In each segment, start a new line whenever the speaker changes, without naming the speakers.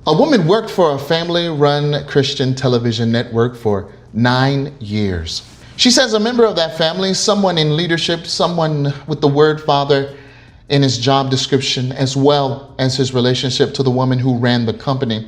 A woman worked for a family-run Christian television network for 9 years. She says a member of that family, someone in leadership, someone with the word father in his job description, as well as his relationship to the woman who ran the company,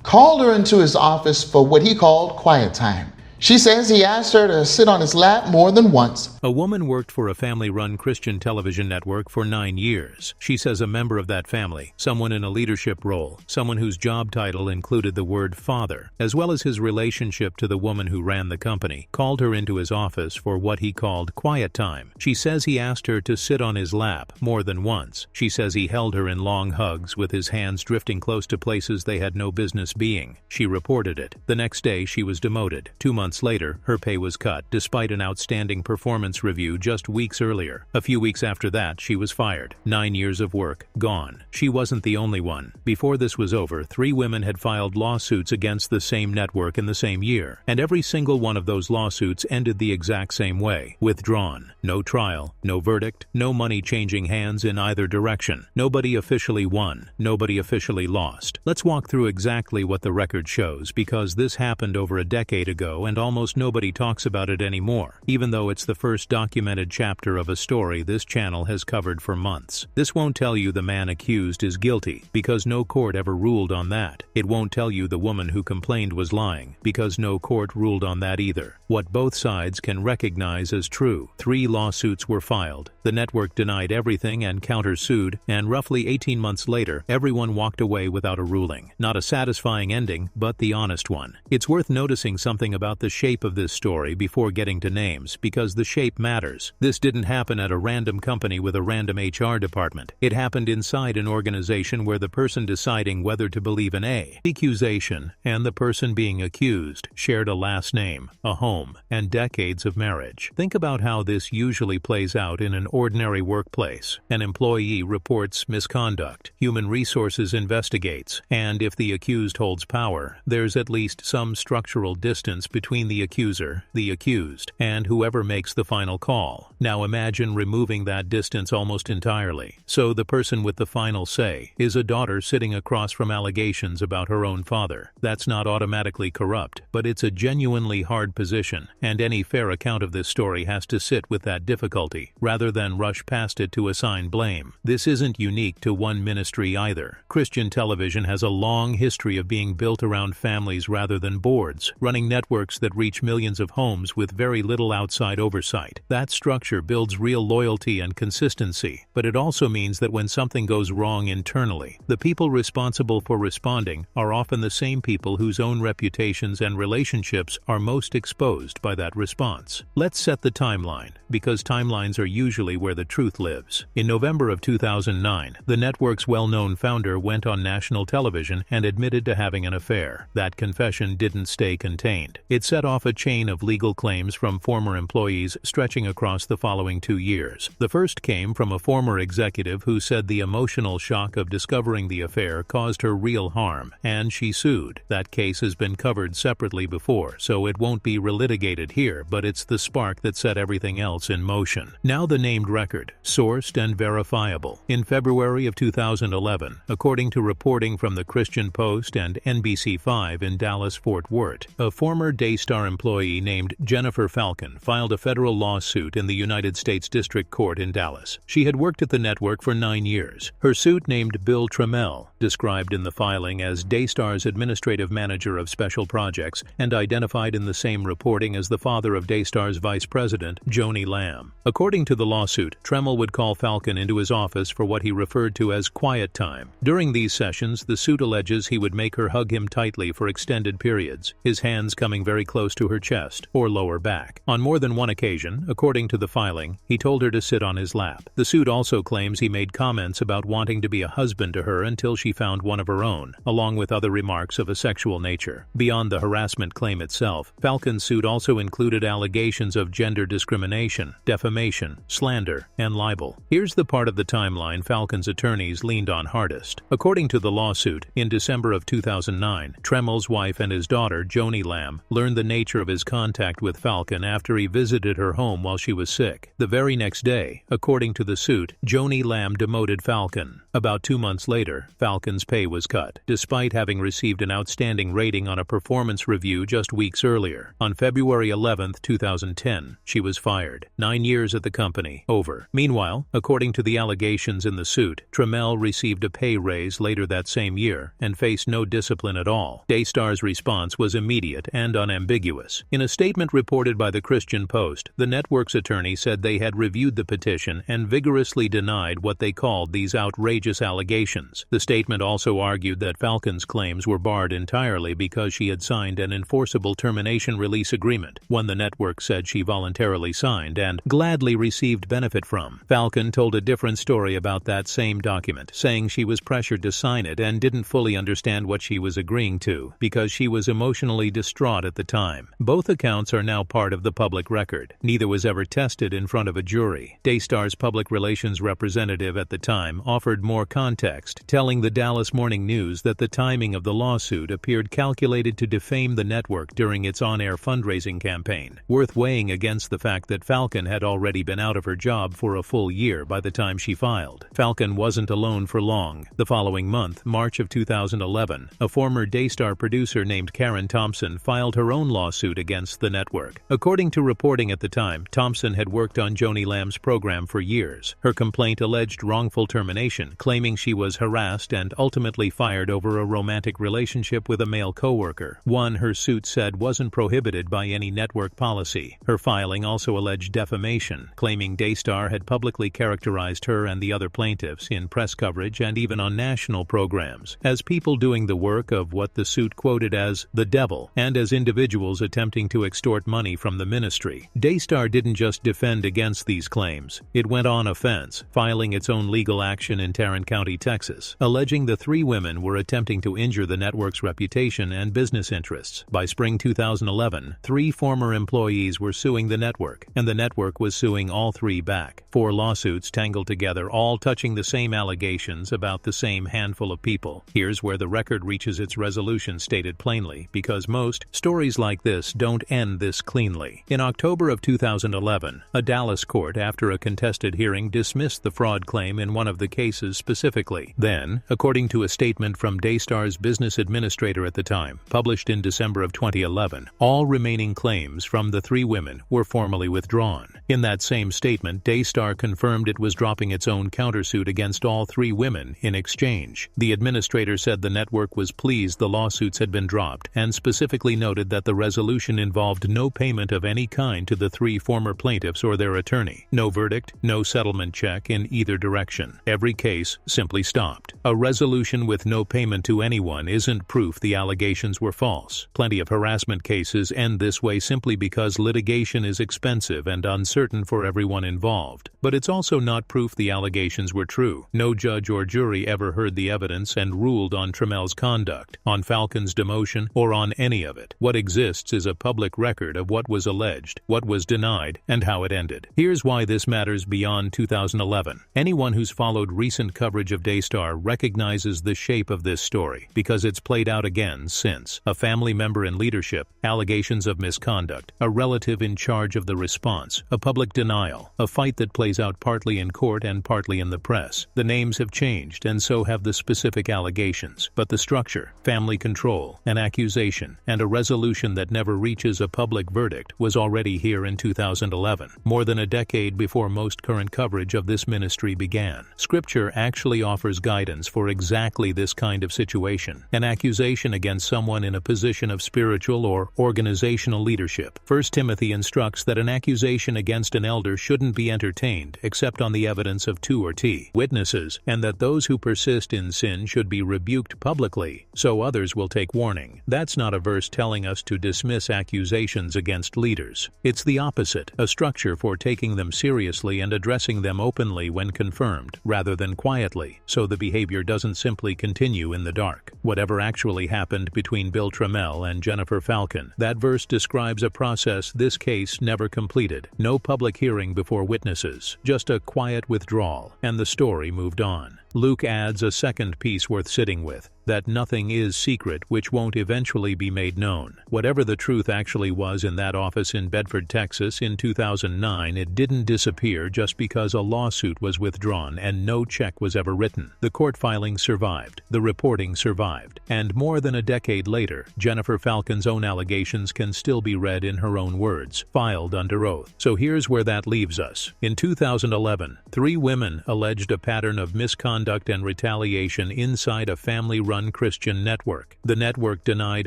called her into his office for what he called quiet time. She says he asked her to sit on his lap more than once.
A woman worked for a family-run Christian television network for 9 years. She says a member of that family, someone in a leadership role, someone whose job title included the word father, as well as his relationship to the woman who ran the company, called her into his office for what he called quiet time. She says he asked her to sit on his lap more than once. She says he held her in long hugs with his hands drifting close to places they had no business being. She reported it. The next day she was demoted. 2 months later, her pay was cut, despite an outstanding performance review just weeks earlier. A few weeks after that, she was fired. 9 years of work, gone. She wasn't the only one. Before this was over, 3 women had filed lawsuits against the same network in the same year, and every single one of those lawsuits ended the exact same way: withdrawn. No trial, no verdict, no money changing hands in either direction. Nobody officially won, nobody officially lost. Let's walk through exactly what the record shows, because this happened over a decade ago and almost nobody talks about it anymore, even though it's the first documented chapter of a story this channel has covered for months. This won't tell you the man accused is guilty, because no court ever ruled on that. It won't tell you the woman who complained was lying, because no court ruled on that either. What both sides can recognize as true: 3 lawsuits were filed, the network denied everything and countersued, and roughly 18 months later, everyone walked away without a ruling. Not a satisfying ending, but the honest one. It's worth noticing something about the shape of this story before getting to names, because the shape matters. This didn't happen at a random company with a random HR department. It happened inside an organization where the person deciding whether to believe in a accusation and the person being accused shared a last name, a home, and decades of marriage. Think about how this usually plays out in an ordinary workplace. An employee reports misconduct, human resources investigates, and if the accused holds power, there's at least some structural distance between the accuser, the accused, and whoever makes the final call. Now imagine removing that distance almost entirely. So the person with the final say is a daughter sitting across from allegations about her own father. That's not automatically corrupt, but it's a genuinely hard position, and any fair account of this story has to sit with that difficulty, rather than rush past it to assign blame. This isn't unique to one ministry either. Christian television has a long history of being built around families rather than boards, running networks that reach millions of homes with very little outside oversight. That structure builds real loyalty and consistency, but it also means that when something goes wrong internally, the people responsible for responding are often the same people whose own reputations and relationships are most exposed by that response. Let's set the timeline, because timelines are usually where the truth lives. In November of 2009, the network's well-known founder went on national television and admitted to having an affair. That confession didn't stay contained. It set off a chain of legal claims from former employees stretching across the following 2 years. The first came from a former executive who said the emotional shock of discovering the affair caused her real harm, and she sued. That case has been covered separately before, so it won't be relitigated here, but it's the spark that set everything else in motion. Now the named record, sourced and verifiable. In February of 2011, according to reporting from the Christian Post and NBC5 in Dallas-Fort Worth, a former Daystar employee named Jennifer Falcon filed a federal lawsuit in the United States District Court in Dallas. She had worked at the network for 9 years. Her suit, named Bill Trammell, described in the filing as Daystar's administrative manager of special projects and identified in the same reporting as the father of Daystar's vice president, Joni Lamb. According to the lawsuit, Trammell would call Falcon into his office for what he referred to as quiet time. During these sessions, the suit alleges he would make her hug him tightly for extended periods, his hands coming very close to her chest or lower back. On more than one occasion, according to the filing, he told her to sit on his lap. The suit also claims he made comments about wanting to be a husband to her until she found one of her own, along with other remarks of a sexual nature. Beyond the harassment claim itself, Falcon's suit also included allegations of gender discrimination, defamation, slander, and libel. Here's the part of the timeline Falcon's attorneys leaned on hardest. According to the lawsuit, in December of 2009, Trammell's wife and his daughter, Joni Lamb, learned that the nature of his contact with Falcon after he visited her home while she was sick. The very next day, according to the suit, Joni Lamb demoted Falcon. About 2 months later, Falcon's pay was cut, despite having received an outstanding rating on a performance review just weeks earlier. On February 11, 2010, she was fired. 9 years at the company, over. Meanwhile, according to the allegations in the suit, Trammell received a pay raise later that same year and faced no discipline at all. Daystar's response was immediate and unambiguous. In a statement reported by the Christian Post, the network's attorney said they had reviewed the petition and vigorously denied what they called these outrageous allegations. The statement also argued that Falcon's claims were barred entirely because she had signed an enforceable termination release agreement, one the network said she voluntarily signed and gladly received benefit from. Falcon told a different story about that same document, saying she was pressured to sign it and didn't fully understand what she was agreeing to because she was emotionally distraught at the time. Both accounts are now part of the public record. Neither was ever tested in front of a jury. Daystar's public relations representative at the time offered more context, telling the Dallas Morning News that the timing of the lawsuit appeared calculated to defame the network during its on-air fundraising campaign, worth weighing against the fact that Falcon had already been out of her job for a full year by the time she filed. Falcon wasn't alone for long. The following month, March of 2011, a former Daystar producer named Karen Thompson filed her own lawsuit against the network. According to reporting at the time, Thompson had worked on Joni Lamb's program for years. Her complaint alleged wrongful termination, claiming she was harassed and ultimately fired over a romantic relationship with a male coworker, one her suit said wasn't prohibited by any network policy. Her filing also alleged defamation, claiming Daystar had publicly characterized her and the other plaintiffs in press coverage and even on national programs as people doing the work of what the suit quoted as the devil, and as individuals attempting to extort money from the ministry. Daystar didn't just defend against these claims. It went on offense, filing its own legal action in Tarrant County, Texas, alleging the three women were attempting to injure the network's reputation and business interests. By spring 2011, 3 former employees were suing the network, and the network was suing all 3 back. 4 lawsuits tangled together, all touching the same allegations about the same handful of people. Here's where the record reaches its resolution stated plainly, because most stories like this don't end this cleanly. In October of 2011, a Dallas court, after a contested hearing, dismissed the fraud claim in one of the cases specifically. Then, according to a statement from Daystar's business administrator at the time, published in December of 2011, all remaining claims from the 3 women were formally withdrawn. In that same statement, Daystar confirmed it was dropping its own countersuit against all 3 women in exchange. The administrator said the network was pleased the lawsuits had been dropped, and specifically noted that the resolution involved no payment of any kind to the 3 former plaintiffs or their attorney. No verdict, no settlement check in either direction. Every case simply stopped. A resolution with no payment to anyone isn't proof the allegations were false. Plenty of harassment cases end this way simply because litigation is expensive and uncertain for everyone involved. But it's also not proof the allegations were true. No judge or jury ever heard the evidence and ruled on Trammell's conduct, on Falcon's demotion, or on any of it. What exists is a public record of what was alleged, what was denied, and how it ended. Here's why this matters beyond 2011. Anyone who's followed recent coverage of Daystar recognizes the shape of this story, because it's played out again since. A family member in leadership, allegations of misconduct, a relative in charge of the response, a public denial, a fight that plays out partly in court and partly in the press. The names have changed, and so have the specific allegations, but the structure, family control, an accusation, and a resolution that never reaches a public verdict was already here in 2011, more than a decade before most current coverage of this ministry began. Scripture actually offers guidance for exactly this kind of situation, an accusation against someone in a position of spiritual or organizational leadership. 1 Timothy instructs that an accusation against an elder shouldn't be entertained except on the evidence of 2 or 3 witnesses, and that those who persist in sin should be rebuked publicly, so others will take warning. That's not a verse telling us to dismiss accusations against leaders. It's the opposite, a structure for taking them seriously and addressing them openly when confirmed, rather than quietly, so the behavior doesn't simply continue in the dark. Whatever actually happened between Bill Trammell and Jennifer Falcon, that verse describes a process this case never completed. No public hearing before witnesses, just a quiet withdrawal, and the story moved on. Luke adds a second piece worth sitting with, that nothing is secret which won't eventually be made known. Whatever the truth actually was in that office in Bedford, Texas in 2009, it didn't disappear just because a lawsuit was withdrawn and no check was ever written. The court filing survived, the reporting survived, and more than a decade later, Jennifer Falcon's own allegations can still be read in her own words, filed under oath. So here's where that leaves us. In 2011, 3 women alleged a pattern of misconduct and retaliation inside a family-run Christian network. The network denied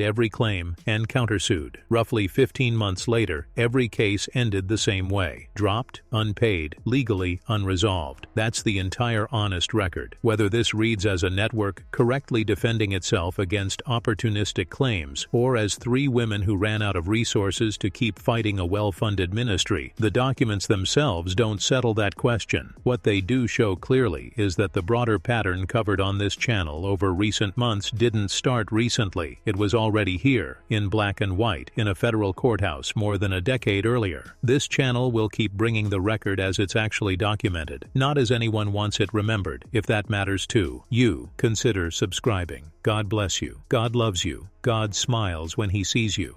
every claim and countersued. Roughly 15 months later, every case ended the same way: dropped, unpaid, legally unresolved. That's the entire honest record. Whether this reads as a network correctly defending itself against opportunistic claims, or as 3 women who ran out of resources to keep fighting a well-funded ministry, the documents themselves don't settle that question. What they do show clearly is that the broader pattern covered on this channel over recent months didn't start recently. It was already here, in black and white, in a federal courthouse more than a decade earlier. This channel will keep bringing the record as it's actually documented, not as anyone wants it remembered. If that matters to you, consider subscribing. God bless you. God loves you. God smiles when He sees you.